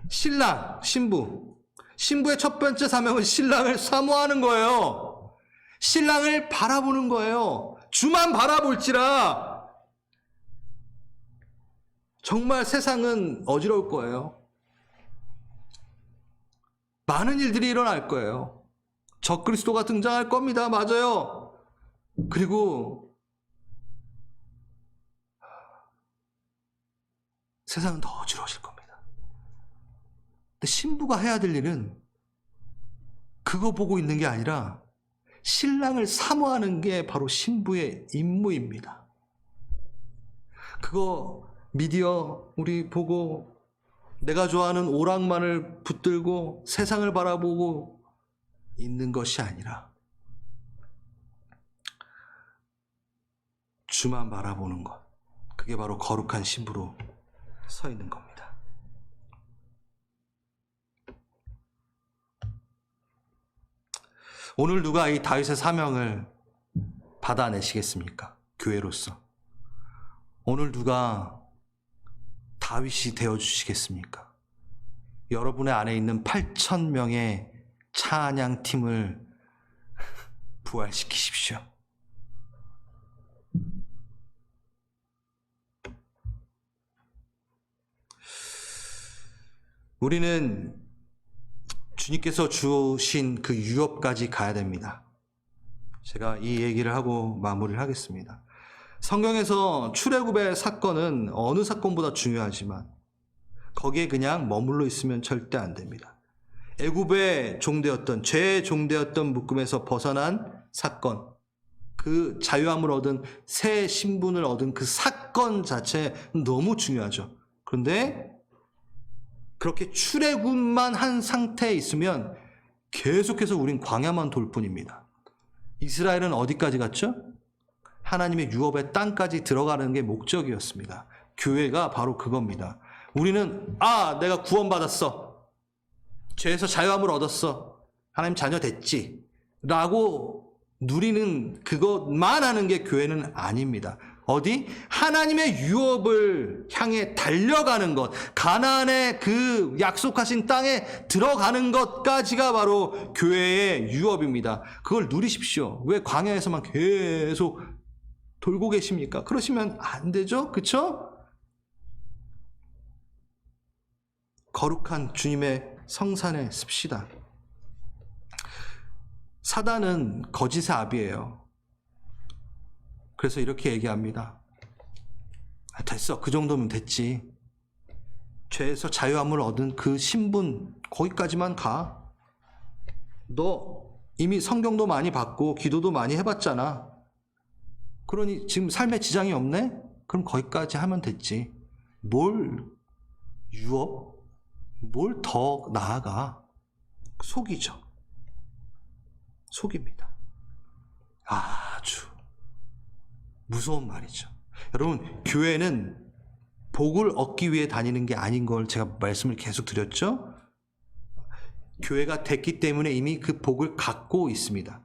신랑, 신부. 신부의 첫 번째 사명은 신랑을 사모하는 거예요. 신랑을 바라보는 거예요. 주만 바라볼지라 정말 세상은 어지러울 거예요. 많은 일들이 일어날 거예요. 적그리스도가 등장할 겁니다. 맞아요. 그리고 세상은 더 어지러워질 겁니다. 근데 신부가 해야 될 일은 그거 보고 있는 게 아니라 신랑을 사모하는 게 바로 신부의 임무입니다. 그거 미디어 우리 보고 내가 좋아하는 오락만을 붙들고 세상을 바라보고 있는 것이 아니라 주만 바라보는 것. 그게 바로 거룩한 신부로 서 있는 겁니다. 오늘 누가 이 다윗의 사명을 받아내시겠습니까? 교회로서. 오늘 누가 다윗이 되어주시겠습니까? 여러분의 안에 있는 8,000명의 찬양팀을 부활시키십시오. 우리는 주님께서 주신 그 유업까지 가야 됩니다. 제가 이 얘기를 하고 마무리를 하겠습니다. 성경에서 출애굽의 사건은 어느 사건보다 중요하지만 거기에 그냥 머물러 있으면 절대 안 됩니다. 애굽의 종되었던, 죄의 종되었던 묶음에서 벗어난 사건, 그 자유함을 얻은 새 신분을 얻은 그 사건 자체 너무 중요하죠. 그런데 그렇게 출애굽만 한 상태에 있으면 계속해서 우린 광야만 돌 뿐입니다. 이스라엘은 어디까지 갔죠? 하나님의 유업의 땅까지 들어가는 게 목적이었습니다. 교회가 바로 그겁니다. 우리는 내가 구원받았어. 죄에서 자유함을 얻었어. 하나님 자녀 됐지. 라고 누리는 그것만 하는 게 교회는 아닙니다. 어디? 하나님의 유업을 향해 달려가는 것, 가나안의 그 약속하신 땅에 들어가는 것까지가 바로 교회의 유업입니다. 그걸 누리십시오. 왜 광야에서만 계속 돌고 계십니까? 그러시면 안 되죠? 그쵸? 거룩한 주님의 성산에 씁시다. 사단은 거짓의 아비예요. 그래서 이렇게 얘기합니다. 됐어. 그 정도면 됐지. 죄에서 자유함을 얻은 그 신분 거기까지만 가. 너 이미 성경도 많이 받고 기도도 많이 해봤잖아. 그러니 지금 삶에 지장이 없네? 그럼 거기까지 하면 됐지. 뭘 유업? 뭘 더 나아가? 속이죠. 속입니다. 아주 무서운 말이죠. 여러분, 교회는 복을 얻기 위해 다니는 게 아닌 걸 제가 말씀을 계속 드렸죠? 교회가 됐기 때문에 이미 그 복을 갖고 있습니다.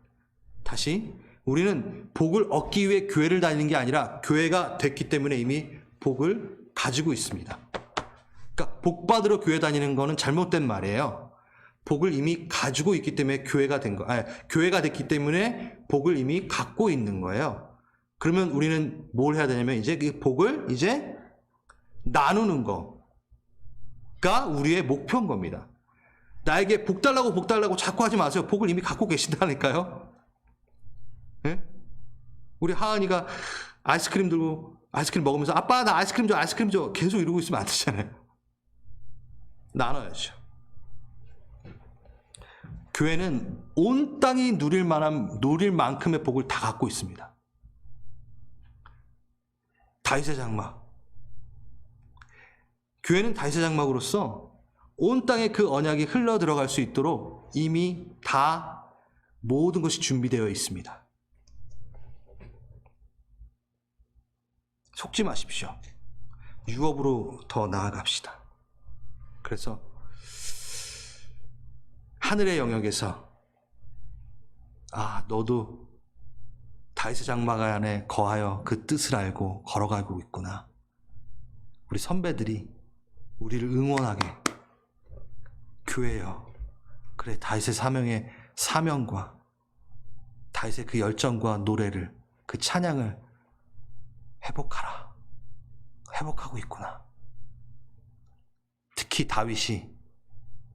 다시, 우리는 복을 얻기 위해 교회를 다니는 게 아니라 교회가 됐기 때문에 이미 복을 가지고 있습니다. 그러니까 복 받으러 교회 다니는 거는 잘못된 말이에요. 복을 이미 가지고 있기 때문에 교회가 된 거, 교회가 됐기 때문에 복을 이미 갖고 있는 거예요. 그러면 우리는 뭘 해야 되냐면 이제 그 복을 이제 나누는 거가 우리의 목표인 겁니다. 나에게 복 달라고 자꾸 하지 마세요. 복을 이미 갖고 계신다니까요. 예? 우리 하은이가 아이스크림 들고 아이스크림 먹으면서 아빠 나 아이스크림 줘 계속 이러고 있으면 안 되잖아요. 나눠야죠. 교회는 온 땅이 누릴 만큼의 복을 다 갖고 있습니다. 다윗의 장막. 교회는 다윗의 장막으로서 온 땅에 그 언약이 흘러 들어갈 수 있도록 이미 다 모든 것이 준비되어 있습니다. 속지 마십시오. 유업으로 더 나아갑시다. 그래서 하늘의 영역에서 너도 다윗의 장막 안에 거하여 그 뜻을 알고 걸어가고 있구나. 우리 선배들이 우리를 응원하게, 교회여, 그래 다윗의 사명과 다윗의 그 열정과 노래를, 그 찬양을 회복하고 있구나. 특히 다윗이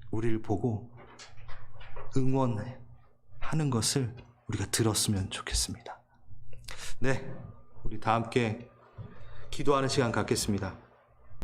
우리를 보고 응원하는 것을 우리가 들었으면 좋겠습니다. 네, 우리 다 함께 기도하는 시간 갖겠습니다.